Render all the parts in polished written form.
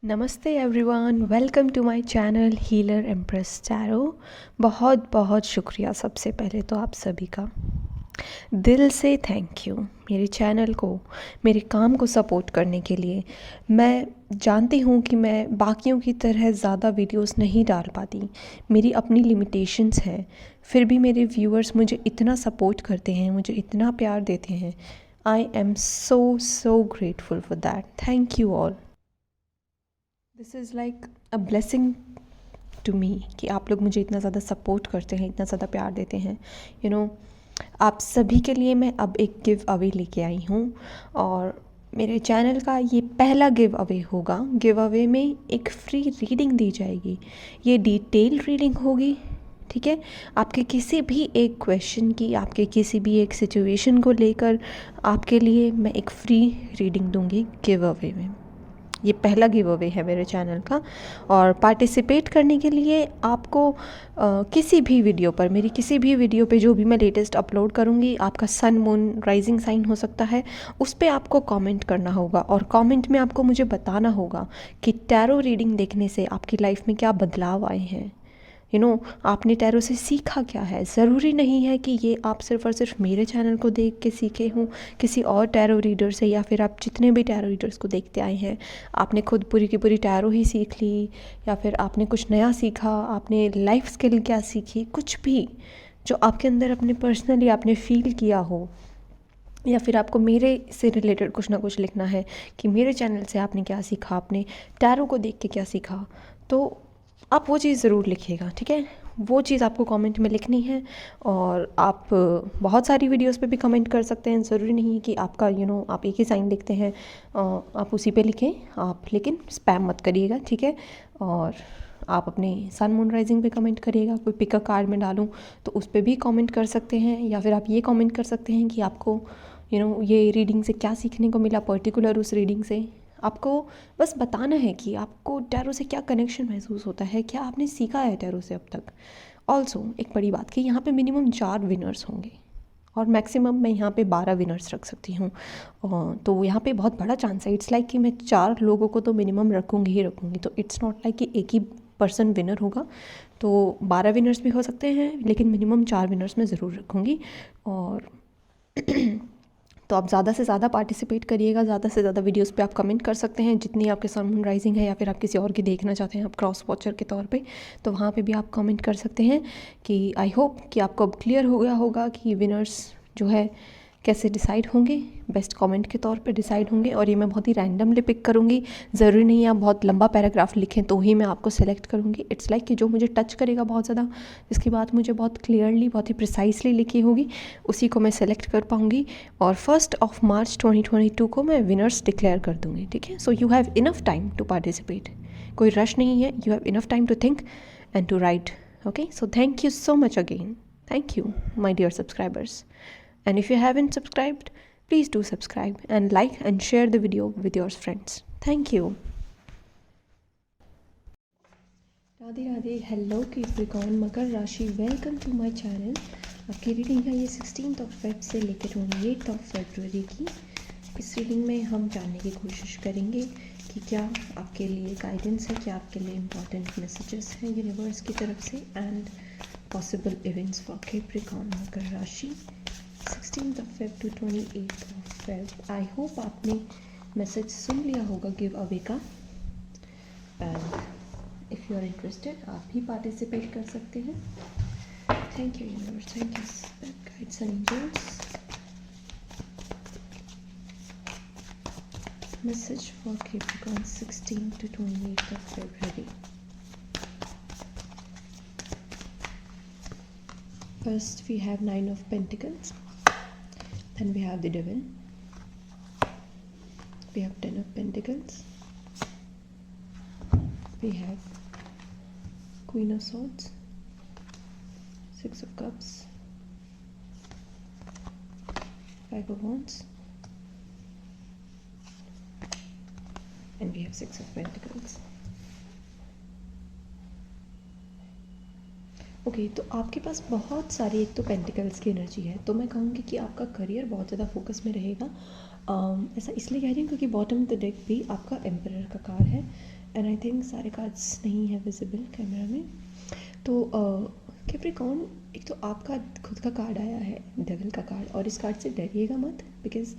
नमस्ते everyone, welcome to my channel healer empress tarot. बहुत बहुत शुक्रिया सबसे पहले तो आप सभी का दिल से थैंक यू मेरे चैनल को, मेरे काम को सपोर्ट करने के लिए। मैं जानती हूँ कि मैं बाकियों की तरह ज़्यादा वीडियोस नहीं डाल पाती, मेरी अपनी लिमिटेशंस हैं, फिर भी मेरे व्यूअर्स मुझे इतना सपोर्ट करते हैं, मुझे इतना प्यार देते हैं। I am so grateful for that. Thank you all. This is like a blessing to me कि आप लोग मुझे इतना ज़्यादा सपोर्ट करते हैं, इतना ज़्यादा प्यार देते हैं। यू नो, आप सभी के लिए मैं अब एक गिव अवे लेके आई हूँ और मेरे चैनल का ये पहला गिव अवे होगा। गिव अवे में एक फ्री रीडिंग दी जाएगी। ये डिटेल रीडिंग होगी, ठीक है। आपके किसी भी एक क्वेश्चन की, आपके किसी भी एक सिचुएशन को लेकर आपके लिए मैं एक फ्री रीडिंग दूँगी गिव अवे में। ये पहला गिव अवे है मेरे चैनल का। और पार्टिसिपेट करने के लिए आपको किसी भी वीडियो पर, मेरी किसी भी वीडियो पे जो भी मैं लेटेस्ट अपलोड करूँगी, आपका सन मून राइजिंग साइन हो सकता है, उस पर आपको कमेंट करना होगा और कमेंट में आपको मुझे बताना होगा कि टैरो रीडिंग देखने से आपकी लाइफ में क्या बदलाव आए हैं। आपने टैरो से सीखा क्या है। ज़रूरी नहीं है कि ये आप सिर्फ़ और सिर्फ मेरे चैनल को देख के सीखे हों, किसी और टैरो रीडर से, या फिर आप जितने भी टैरो रीडर्स को देखते आए हैं आपने खुद पूरी की पूरी टैरो ही सीख ली, या फिर आपने कुछ नया सीखा, आपने लाइफ स्किल क्या सीखी, कुछ भी जो आपके अंदर अपने पर्सनली आपने फ़ील किया हो, या फिर आपको मेरे से रिलेटेड कुछ ना कुछ लिखना है कि मेरे चैनल से आपने क्या सीखा, आपने टैरो को देख के क्या सीखा, तो आप वो चीज़ ज़रूर लिखिएगा, ठीक है। वो चीज़ आपको कमेंट में लिखनी है। और आप बहुत सारी वीडियोस पे भी कमेंट कर सकते हैं। ज़रूरी नहीं है कि आपका आप एक ही साइन लिखते हैं आप उसी पे लिखें आप, लेकिन स्पैम मत करिएगा, ठीक है। और आप अपने सन मून राइजिंग पे कमेंट करिएगा। कोई पिक अ कार्ड में डालूँ तो उस पर भी कमेंट कर सकते हैं, या फिर आप ये कमेंट कर सकते हैं कि आपको ये रीडिंग से क्या सीखने को मिला पर्टिकुलर उस रीडिंग से। आपको बस बताना है कि आपको टैरो से क्या कनेक्शन महसूस होता है, क्या आपने सीखा है टैरो से अब तक। ऑल्सो एक बड़ी बात कि यहाँ पे मिनिमम 4 विनर्स होंगे और मैक्सिमम मैं यहाँ पे 12 विनर्स रख सकती हूँ। तो यहाँ पे बहुत बड़ा चांस है। इट्स लाइक कि मैं 4 लोगों को तो मिनिमम रखूँगी ही रखूँगी। तो इट्स नॉट लाइक कि एक ही पर्सन विनर होगा। तो 12 विनर्स भी हो सकते हैं, लेकिन मिनिमम 4 विनर्स मैं ज़रूर रखूँगी। और तो आप ज़्यादा से ज़्यादा पार्टिसिपेट करिएगा, ज़्यादा से ज़्यादा वीडियोस पे आप कमेंट कर सकते हैं जितनी आपके सन मून राइजिंग है, या फिर आप किसी और की देखना चाहते हैं आप क्रॉस वॉचर के तौर पे, तो वहाँ पे भी आप कमेंट कर सकते हैं। कि आई होप कि आपको अब क्लियर हो गया होगा कि विनर्स जो है कैसे डिसाइड होंगे। बेस्ट कमेंट के तौर पे डिसाइड होंगे, और ये मैं बहुत ही रैंडमली पिक करूँगी। ज़रूरी नहीं है आप बहुत लंबा पैराग्राफ लिखें तो ही मैं आपको सेलेक्ट करूँगी। इट्स लाइक कि जो मुझे टच करेगा बहुत ज़्यादा, जिसकी बात मुझे बहुत क्लियरली, बहुत ही प्रिसाइसली लिखी होगी, उसी को मैं सेलेक्ट कर पाऊँगी। और 1 मार्च 2022 को मैं विनर्स डिक्लेयर कर दूँगी, ठीक है। So you have enough time to participate. कोई रश नहीं है, you have enough time to think and to write, okay. So thank you so much again. Thank you, my dear subscribers. And if you haven't subscribed, please do subscribe and like and share the video with your friends. Thank you. Radhe Radhe. Hello Capricorn, मकर राशि, welcome to my channel. आपकी reading है ये 16 Feb से लेकर 28 फरवरी की। इस reading में हम जानने की कोशिश करेंगे कि क्या आपके लिए गाइडेंस है, क्या आपके लिए इम्पॉर्टेंट मैसेजेस हैं यूनिवर्स की तरफ से, and possible events for Capricorn मकर राशि 16 Feb to 28 Feb. I hope आपने मैसेज सुन लिया होगा गिव अवे का, and if you are interested आप भी पार्टिसिपेट कर सकते हैं। Thank you universe, thank you guides and angels. Message for Capricorn 16 to 28 of February. First we have 9 of Pentacles, then we have the Devil, we have 10 of Pentacles, we have Queen of Swords, 6 of Cups, 5 of Wands, and we have 6 of Pentacles. Okay तो आपके पास बहुत सारी, एक तो pentacles की energy है, तो मैं कहूँगी कि आपका करियर बहुत ज़्यादा फोकस में रहेगा। ऐसा इसलिए कह रही हूँ क्योंकि बॉटम ऑफ द डेक भी आपका एम्परर का कार्ड है, एंड आई थिंक सारे कार्ड्स नहीं है विजिबल कैमरा में। तो कैप्रिकॉर्न, एक तो आपका खुद का कार्ड आया है, डेविल का कार्ड, और इस कार्ड से डरिएगा मत, बिकॉज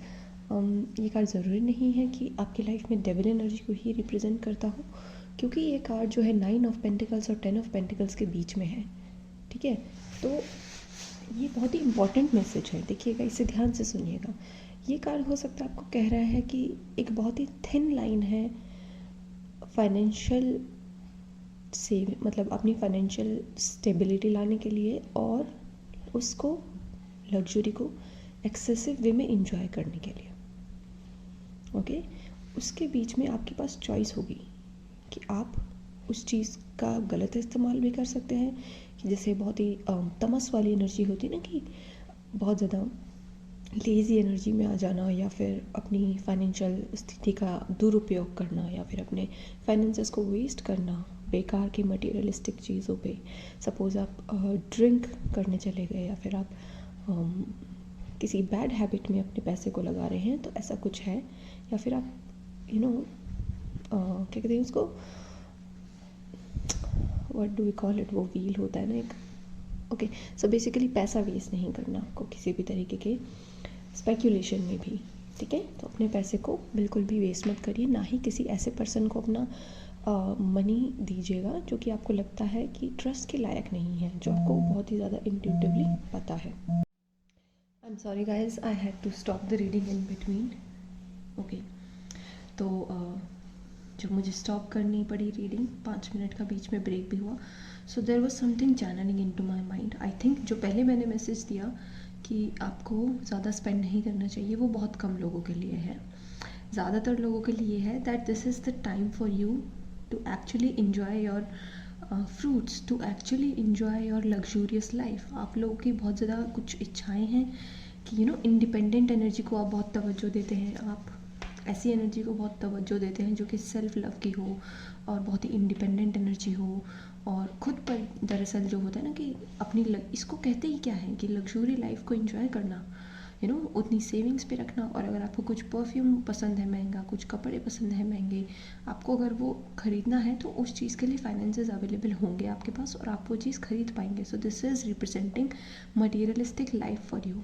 ये कार्ड ज़रूरी नहीं है कि आपकी लाइफ में डेविल एनर्जी को ही रिप्रेजेंट करता हो, क्योंकि ये कार्ड जो है 9 ऑफ पेंटिकल्स और 10 ऑफ पेंटिकल्स के बीच में है, ठीक है। तो ये बहुत ही इंपॉर्टेंट मैसेज है, देखिएगा, इसे ध्यान से सुनिएगा। ये कार्ड हो सकता है आपको कह रहा है कि एक बहुत ही थिन लाइन है फाइनेंशियल से, मतलब अपनी फाइनेंशियल स्टेबिलिटी लाने के लिए और उसको, लग्जरी को एक्सेसिव वे में इंजॉय करने के लिए, ओके। उसके बीच में आपके पास चॉइस होगी कि आप उस चीज़ का गलत इस्तेमाल भी कर सकते हैं, कि जैसे बहुत ही तमस वाली एनर्जी होती है ना, कि बहुत ज़्यादा लेज़ी एनर्जी में आ जाना, या फिर अपनी फाइनेंशियल स्थिति का दुरुपयोग करना, या फिर अपने फाइनेंसेस को वेस्ट करना बेकार की मटेरियलिस्टिक चीज़ों पे। सपोज़ आप ड्रिंक करने चले गए, या फिर आप किसी बैड हैबिट में अपने पैसे को लगा रहे हैं, तो ऐसा कुछ है। या फिर आप क्या कहते हैं उसको, what do we call it, वो व्हील होता है ना एक, ओके। सो बेसिकली पैसा वेस्ट नहीं करना आपको किसी भी तरीके के स्पेक्यूलेशन में भी, ठीक है। तो अपने पैसे को बिल्कुल भी वेस्ट मत करिए, ना ही किसी ऐसे पर्सन को अपना मनी दीजिएगा जो कि आपको लगता है कि ट्रस्ट के लायक नहीं है, जो आपको बहुत ही ज़्यादा इंट्यूटिवली पता है। I am sorry guys, I had to stop the reading in between, okay. तो जब मुझे स्टॉप करनी पड़ी रीडिंग, 5 मिनट का बीच में ब्रेक भी हुआ, so there was something channelling into my mind. I think जो पहले मैंने मैसेज दिया कि आपको ज़्यादा स्पेंड नहीं करना चाहिए, वो बहुत कम लोगों के लिए है। ज़्यादातर लोगों के लिए है that this is the time for you to actually enjoy your fruits, to actually enjoy your luxurious life. आप लोगों की बहुत ज़्यादा कुछ इच्छाएं हैं कि इंडिपेंडेंट एनर्जी को आप बहुत तवज्जो देते हैं, आप ऐसी एनर्जी को बहुत तवज्जो देते हैं जो कि सेल्फ लव की हो और बहुत ही इंडिपेंडेंट एनर्जी हो, और खुद पर दरअसल जो होता है ना कि अपनी इसको कहते ही क्या है कि लग्जूरी लाइफ को एंजॉय करना, उतनी सेविंग्स पे रखना। और अगर आपको कुछ परफ्यूम पसंद है महंगा, कुछ कपड़े पसंद है महंगे, आपको अगर वो ख़रीदना है तो उस चीज़ के लिए फाइनेंसेस अवेलेबल होंगे आपके पास और आप वो चीज़ खरीद पाएंगे। सो this is representing materialistic life for you,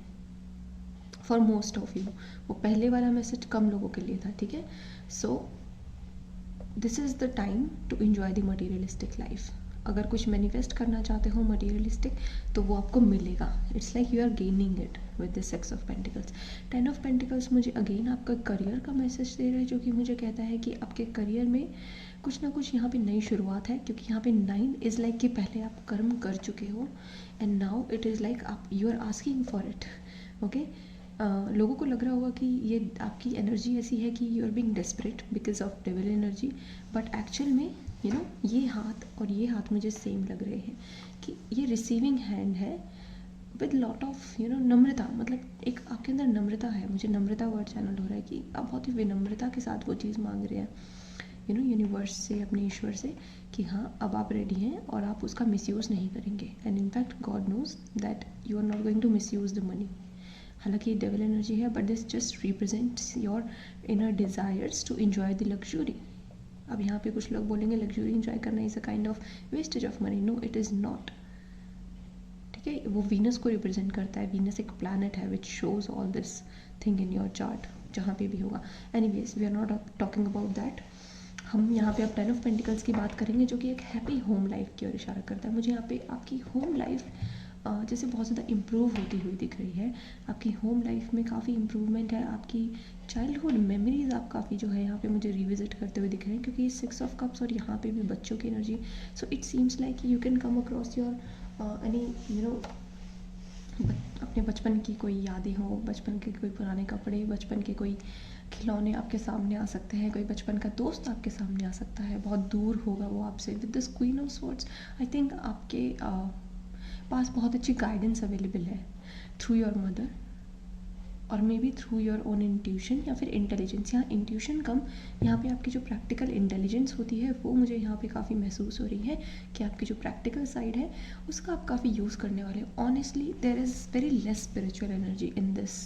for most of you. वो पहले वाला मैसेज कम लोगों के लिए था, ठीक है। So this is the time to enjoy the materialistic life. अगर कुछ मैनिफेस्ट करना चाहते हो मटीरियलिस्टिक, तो वो आपको मिलेगा। It's like you are gaining it with the 6 of pentacles. 10 of pentacles मुझे अगेन आपका करियर का मैसेज दे रहा है, जो कि मुझे कहता है कि आपके करियर में कुछ ना कुछ यहाँ पे नई शुरुआत है, क्योंकि यहाँ पे 9 इज़ लाइक कि पहले आप कर्म कर चुके हो and now it is like आप you are asking for it, okay. लोगों को लग रहा होगा कि ये आपकी एनर्जी ऐसी है कि you are being desperate because of devil energy, but actual में ये हाथ और ये हाथ मुझे सेम लग रहे हैं कि ये रिसीविंग हैंड है विद लॉट ऑफ नम्रता। मतलब एक आपके अंदर नम्रता है, मुझे नम्रता वर्ड चैनल हो रहा है कि आप बहुत ही विनम्रता के साथ वो चीज़ मांग रहे हैं यूनिवर्स से, अपने ईश्वर से, कि हाँ अब आप रेडी हैं और आप उसका मिसयूज़ नहीं करेंगे। And in fact God knows that you are not going to misuse the money. हालांकि डेविल एनर्जी है, but this just represents your inner desires to enjoy the luxury. अब यहाँ पे कुछ लोग बोलेंगे लग्जूरी इन्जॉय करना is a kind of wastage of money. No, it is not, ठीक है। वो वीनस को रिप्रेजेंट करता है। वीनस एक प्लैनेट है which shows all this thing in your chart, जहाँ पे भी होगा। Anyways, we are not talking about that. हम यहाँ पे अब 10 ऑफ पेंटिकल्स की बात करेंगे, जो कि एक हैप्पी होम लाइफ की ओर इशारा करता है। मुझे यहाँ पे आपकी होम लाइफ जैसे बहुत ज़्यादा इम्प्रूव होती हुई दिख रही है। आपकी होम लाइफ में काफ़ी इम्प्रूवमेंट है। आपकी चाइल्डहुड मेमोरीज आप काफ़ी जो है यहाँ पे मुझे रिविजिट करते हुए दिख रहे हैं, क्योंकि 6 ऑफ कप्स और यहाँ पे भी बच्चों की energy. So it seems like you can come across your any अपने बचपन की कोई यादें हो, बचपन के कोई पुराने कपड़े, बचपन के कोई खिलौने आपके सामने आ सकते हैं, कोई बचपन का दोस्त आपके सामने आ सकता है, बहुत दूर होगा वो आपसे। With this queen of swords, I think आपके पास बहुत अच्छी गाइडेंस अवेलेबल है थ्रू योर मदर, और may be through your own intuition या फिर इंटेलिजेंस। यहाँ इंट्यूशन कम, यहाँ पे आपकी जो प्रैक्टिकल इंटेलिजेंस होती है वो मुझे यहाँ पे काफ़ी महसूस हो रही है कि आपकी जो प्रैक्टिकल साइड है उसका आप काफ़ी यूज़ करने वाले हो। Honestly there is very less spiritual energy in this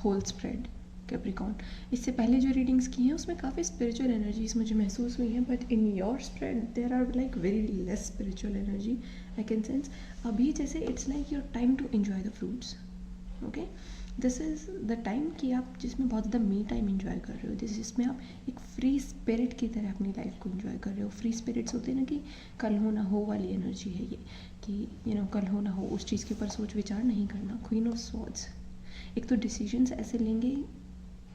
whole spread, Capricorn. इससे पहले जो रीडिंग्स की हैं उसमें काफ़ी स्पिरिचुअल एनर्जीज मुझे महसूस हुई हैं, but in your spread there are like very less spiritual energy I can sense. अभी जैसे it's like your time to enjoy the fruits. Okay, this is the time कि आप जिसमें बहुत ज़्यादा मी टाइम एंजॉय कर रहे हो, जिसमें आप एक फ्री स्पिरिट की तरह अपनी लाइफ को एंजॉय कर रहे हो। फ्री स्पिरिट्स होते हैं ना कि कल हो ना हो वाली एनर्जी है ये, कि कल हो ना हो उस चीज़ के ऊपर सोच विचार नहीं करना। क्वीन ऑफ स्वॉर्ड्स, एक तो डिसीजंस ऐसे लेंगे,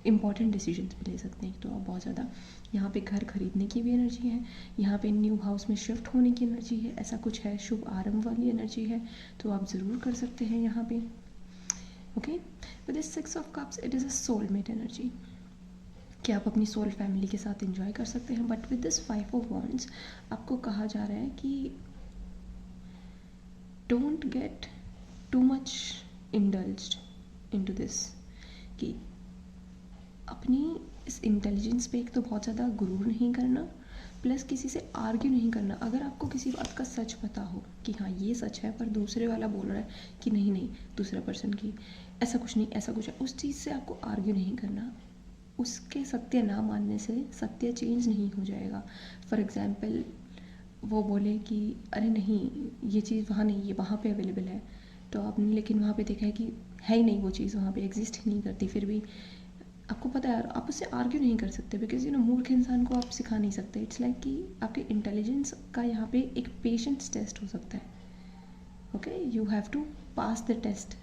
इंपॉर्टेंट डिसीजंस भी ले सकते हैं। एक तो आप बहुत ज़्यादा यहाँ पे घर खरीदने की भी एनर्जी है, यहाँ पे न्यू हाउस में शिफ्ट होने की एनर्जी है, ऐसा कुछ है, शुभ आरंभ वाली एनर्जी है, तो आप ज़रूर कर सकते हैं यहाँ पे। Okay, with this 6 of cups it is a soulmate energy कि आप अपनी सोल फैमिली के साथ एंजॉय कर सकते हैं। But with this 5 of wands आपको कहा जा रहा है कि don't get too much indulged into this, कि अपनी इस इंटेलिजेंस पे एक तो बहुत ज़्यादा गुरूर नहीं करना, प्लस किसी से आर्ग्यू नहीं करना। अगर आपको किसी बात का सच पता हो कि हाँ ये सच है, पर दूसरे वाला बोल रहा है कि नहीं नहीं दूसरा पर्सन की ऐसा कुछ नहीं, ऐसा कुछ है, उस चीज़ से आपको आर्ग्यू नहीं करना। उसके सत्य ना मानने से सत्य चेंज नहीं हो जाएगा। फॉर एग्ज़ाम्पल वो बोले कि अरे नहीं ये चीज़ वहाँ नहीं, ये वहाँ पे अवेलेबल है, तो आपने लेकिन वहाँ पे देखा है कि है ही नहीं, वो चीज़ वहाँ पे एग्जिस्ट ही नहीं करती, फिर भी आपको पता है आप उससे आर्ग्यू नहीं कर सकते, बिकॉज मूर्ख इंसान को आप सिखा नहीं सकते। इट्स लाइक कि आपके इंटेलिजेंस का यहाँ पे एक पेशेंस टेस्ट हो सकता है। Okay, you have to pass the test.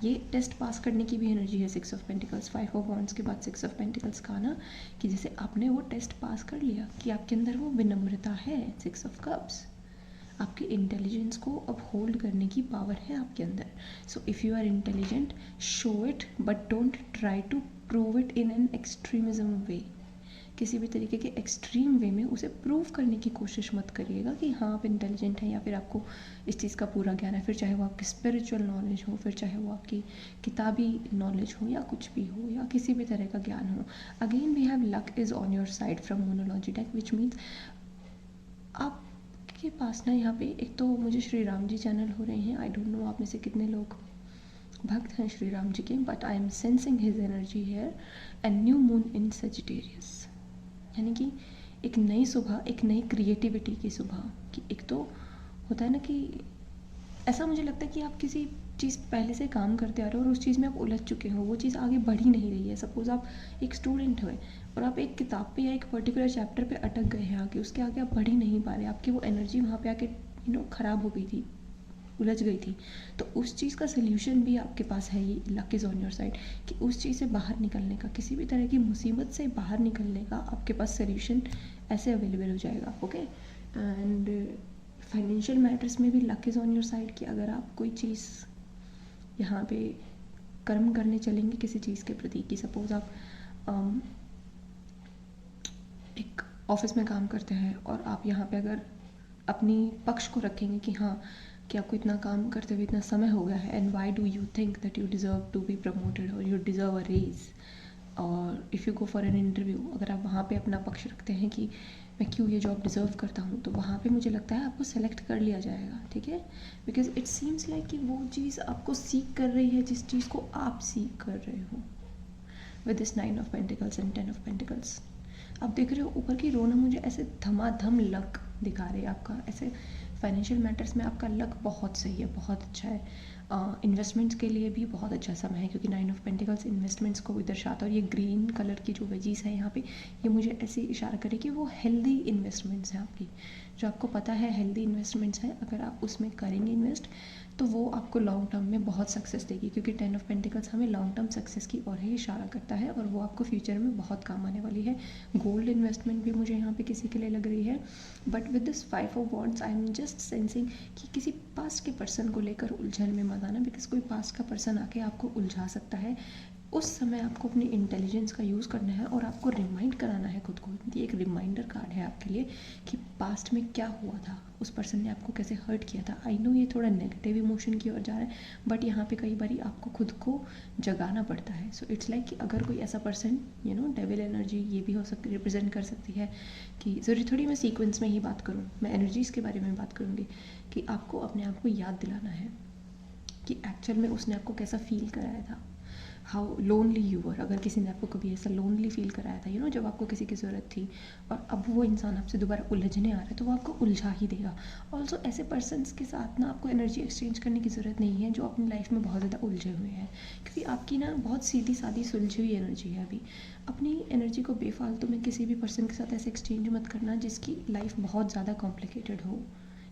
ये टेस्ट पास करने की भी एनर्जी है 6 ऑफ पेंटिकल्स। 5 ऑफ वॉन्ड्स के बाद 6 ऑफ पेंटिकल्स का ना, कि जैसे आपने वो टेस्ट पास कर लिया कि आपके अंदर वो विनम्रता है। 6 ऑफ कप्स आपके इंटेलिजेंस को अब होल्ड करने की पावर है आपके अंदर। So if you are intelligent show it, but don't try to prove it in an extremism way. किसी भी तरीके के एक्सट्रीम वे में उसे प्रूव करने की कोशिश मत करिएगा कि हाँ आप इंटेलिजेंट हैं या फिर आपको इस चीज़ का पूरा ज्ञान है, फिर चाहे वो आपकी स्पिरिचुअल नॉलेज हो, फिर चाहे वो आपकी किताबी नॉलेज हो, या कुछ भी हो, या किसी भी तरह का ज्ञान हो। Again we have luck is on your side from monology deck, which means आपके पास ना यहाँ पे एक तो मुझे श्री राम जी चैनल हो रहे हैं। आई डोंट नो आप में से कितने लोग भक्त हैं श्री राम जी के, but I am sensing his energy here. And new moon in Sagittarius, यानी कि एक नई सुबह, एक नई क्रिएटिविटी की सुबह। कि एक तो होता है ना कि ऐसा मुझे लगता है कि आप किसी चीज़ पहले से काम करते आ रहे हो और उस चीज़ में आप उलझ चुके हो, वो चीज़ आगे बढ़ ही नहीं रही है। सपोज़ आप एक स्टूडेंट हो और आप एक किताब पे या एक पर्टिकुलर चैप्टर पे अटक गए हैं, आगे उसके आगे आप बढ़ ही नहीं पा रहे, आपकी वो एनर्जी वहाँ पे आके ख़राब हो गई थी, उलझ गई थी। तो उस चीज़ का सोल्यूशन भी आपके पास है, ये luck is on your side, कि उस चीज़ से बाहर निकलने का, किसी भी तरह की मुसीबत से बाहर निकलने का आपके पास सोल्यूशन ऐसे अवेलेबल हो जाएगा। ओके, एंड फाइनेंशियल मैटर्स में भी luck is on your side, कि अगर आप कोई चीज़ यहाँ पे कर्म करने चलेंगे किसी चीज़ के प्रति, कि सपोज़ आप एक ऑफिस में काम करते हैं और आप यहाँ पे अगर अपनी पक्ष को रखेंगे कि हाँ कि आपको इतना काम करते हुए इतना समय हो गया है, and why do you think that you deserve to be promoted और यू डिज़र्व अ रेज, और if you go for an interview, अगर आप वहाँ पे अपना पक्ष रखते हैं कि मैं क्यों ये जॉब डिज़र्व करता हूँ, तो वहाँ पे मुझे लगता है आपको सेलेक्ट कर लिया जाएगा। ठीक है, बिकॉज इट सीम्स लाइक कि वो चीज़ आपको सीख कर रही है जिस चीज़ को आप सीख कर रहे हो। With this 9 of pentacles and 10 of pentacles, आप देख रहे हो ऊपर की रो ना मुझे ऐसे धमाधम लक दिखा रहे हैं आपका। ऐसे फाइनेंशियल मैटर्स में आपका लक बहुत सही है, बहुत अच्छा है। इन्वेस्टमेंट्स के लिए भी बहुत अच्छा समय है, क्योंकि 9 ऑफ पेंटिकल्स इन्वेस्टमेंट्स को भी दर्शाता है। और ये ग्रीन कलर की जो वेजीज है यहाँ पे, ये मुझे ऐसे इशारा करे कि वो हेल्दी इन्वेस्टमेंट्स हैं आपकी, जो आपको पता है हेल्दी इन्वेस्टमेंट्स हैं। अगर आप उसमें करेंगे इन्वेस्ट तो वो आपको लॉन्ग टर्म में बहुत सक्सेस देगी, क्योंकि 10 ऑफ पेंटिकल्स हमें लॉन्ग टर्म सक्सेस की ओर ही इशारा करता है, और वो आपको फ्यूचर में बहुत काम आने वाली है। गोल्ड इन्वेस्टमेंट भी मुझे यहाँ पे किसी के लिए लग रही है। But with this 5 of wands I am just sensing कि किसी पास्ट के पर्सन को लेकर उलझन में मत आना, बिकॉज कोई पास्ट का पर्सन आके आपको उलझा सकता है। उस समय आपको अपनी इंटेलिजेंस का यूज़ करना है और आपको रिमाइंड कराना है खुद को। ये एक रिमाइंडर कार्ड है आपके लिए कि पास्ट में क्या हुआ था, उस पर्सन ने आपको कैसे हर्ट किया था। आई नो ये थोड़ा नेगेटिव इमोशन की ओर जा रहा है, बट यहाँ पे कई बार आपको खुद को जगाना पड़ता है। सो इट्स लाइक कि अगर कोई ऐसा पर्सन डेविल एनर्जी ये भी हो सकती, रिप्रेजेंट कर सकती है, कि ज़रूरी थोड़ी मैं सीक्वेंस में ही बात करूँ, मैं एनर्जीज़ के बारे में बात करूँगी, कि आपको अपने आप को याद दिलाना है कि एक्चुअल में उसने आपको कैसा फील कराया था। हाउ लोनली यू वर, अगर किसी ने आपको कभी ऐसा लोनली फील कराया था, जब आपको किसी की ज़रूरत थी और अब वो इंसान आपसे दोबारा उलझने आ रहा है, तो वो आपको उलझा ही देगा। ऑल्सो ऐसे पर्सनस के साथ ना आपको एनर्जी एक्सचेंज करने की ज़रूरत नहीं है जो अपनी लाइफ में बहुत ज़्यादा उलझे हुए हैं, क्योंकि आपकी ना बहुत सीधी सादी सुलझी हुई एनर्जी है अभी। अपनी एनर्जी को बेफालतू में किसी भी पर्सन के साथ ऐसे एक्सचेंज मत करना जिसकी लाइफ बहुत ज़्यादा कॉम्प्लिकेटेड हो,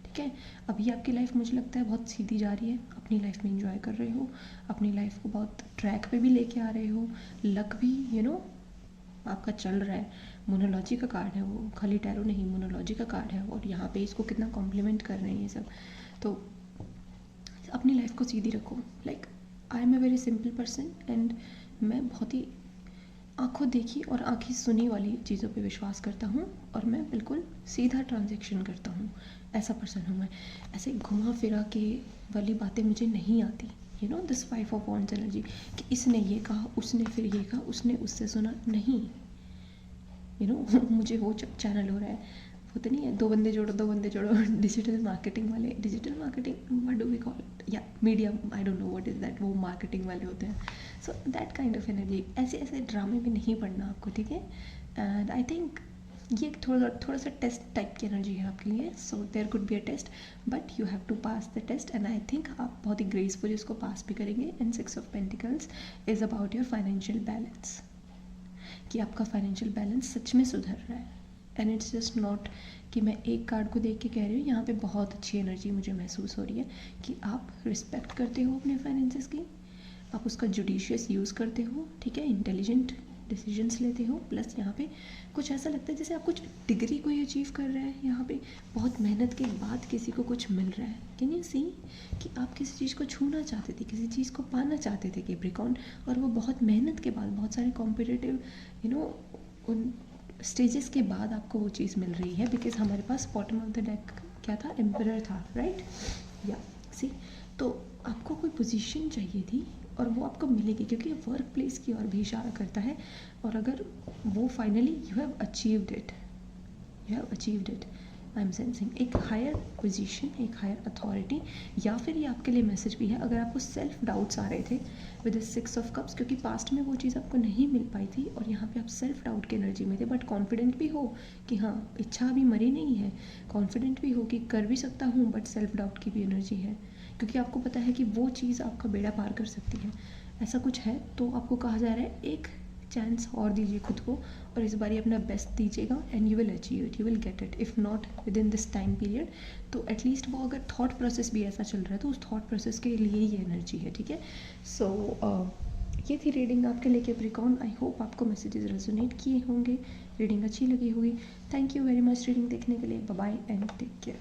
ठीक है। अभी आपकी लाइफ मुझे लगता है बहुत सीधी जा रही है, अपनी लाइफ में इंजॉय कर रहे हो, अपनी लाइफ को बहुत ट्रैक पे भी लेके आ रहे हो, लक भी आपका चल रहा है। मोनोलॉजी का कार्ड है वो, खाली टैरो नहीं, मोनोलॉजी का कार्ड है, और यहाँ पे इसको कितना कॉम्प्लीमेंट कर रहे हैं ये सब। तो अपनी लाइफ को सीधी रखो। Like I am a very simple person and मैं बहुत ही आंखों देखी और आँखें सुनी वाली चीज़ों पे विश्वास करता हूँ, और मैं बिल्कुल सीधा ट्रांजैक्शन करता हूँ, ऐसा पर्सन हूँ मैं। ऐसे घुमा फिरा के वाली बातें मुझे नहीं आती, दिस 5 ऑफ वॉन्ड्स एनर्जी, कि इसने ये कहा, उसने फिर ये कहा, उसने उससे सुना, नहीं। मुझे वो चैनल हो रहा है, वो तो नहीं है, दो बंदे जोड़ो डिजिटल मार्केटिंग वाले, digital marketing what do we call it, या media, I don't know what is that, वो मार्केटिंग वाले होते हैं। So that kind of energy, ऐसे ऐसे ड्रामे में नहीं पढ़ना आपको, ठीक है। एंड आई थिंक ये थोड़ा सा टेस्ट टाइप की एनर्जी है आपके लिए, so there could be a test, but you have to pass the test, and I think आप बहुत ही ग्रेसफुली उसको पास भी करेंगे। And 6 of pentacles is about your financial balance, कि आपका फाइनेंशियल बैलेंस सच में सुधर रहा है। एंड इट्स जस्ट नॉट कि मैं एक कार्ड को देख के कह रही हूँ, यहाँ पे बहुत अच्छी एनर्जी मुझे महसूस हो रही है कि आप रिस्पेक्ट करते हो अपने फाइनेंसेस की, आप उसका जुडिशियस यूज़ करते हो, ठीक है, इंटेलिजेंट डिसीजंस लेते हो। प्लस यहाँ पे कुछ ऐसा लगता है जैसे आप कुछ डिग्री कोई अचीव कर रहे हैं, यहाँ पे बहुत मेहनत के बाद किसी को कुछ मिल रहा है। कैन यू सी कि आप किसी चीज़ को छूना चाहते थे, किसी चीज़ को पाना चाहते थे कैप्रिकॉर्न, और वो बहुत मेहनत के बाद, बहुत सारे कॉम्पिटिटिव उन स्टेजेस के बाद आपको वो चीज़ मिल रही है, बिकॉज हमारे पास बॉटम ऑफ द डेक क्या था, एम्परर था, राइट, या सी। तो आपको कोई पोजीशन चाहिए थी और वो आपको मिलेगी, क्योंकि वर्क प्लेस की ओर भी इशारा करता है, और अगर वो finally you have achieved it, I am sensing एक हायर पोजीशन, एक हायर अथॉरिटी, या फिर ये आपके लिए मैसेज भी है अगर आपको सेल्फ डाउट्स आ रहे थे विद द 6 ऑफ कप्स, क्योंकि पास्ट में वो चीज़ आपको नहीं मिल पाई थी और यहाँ पे आप सेल्फ डाउट की एनर्जी में थे, बट कॉन्फिडेंट भी हो कि हाँ इच्छा अभी मरी नहीं है, कॉन्फिडेंट भी हो कि कर भी सकता हूँ, बट सेल्फ डाउट की भी एनर्जी है, क्योंकि आपको पता है कि वो चीज़ आपका बेड़ा पार कर सकती है, ऐसा कुछ है। तो आपको कहा जा रहा है एक चांस और दीजिए खुद को, और इस बार अपना बेस्ट दीजिएगा, and you will achieve it, you will get it, if not with in this time period, तो एटलीस्ट वो अगर थॉट प्रोसेस भी ऐसा चल रहा है तो उस थॉट प्रोसेस के लिए ये एनर्जी है, ठीक है। सो ये थी रीडिंग आपके लिए कैप्रिकॉर्न। आई होप आपको मैसेजेस रेजोनेट किए होंगे, रीडिंग अच्छी लगी होगी। Thank you very much reading देखने के लिए, bye bye and take care.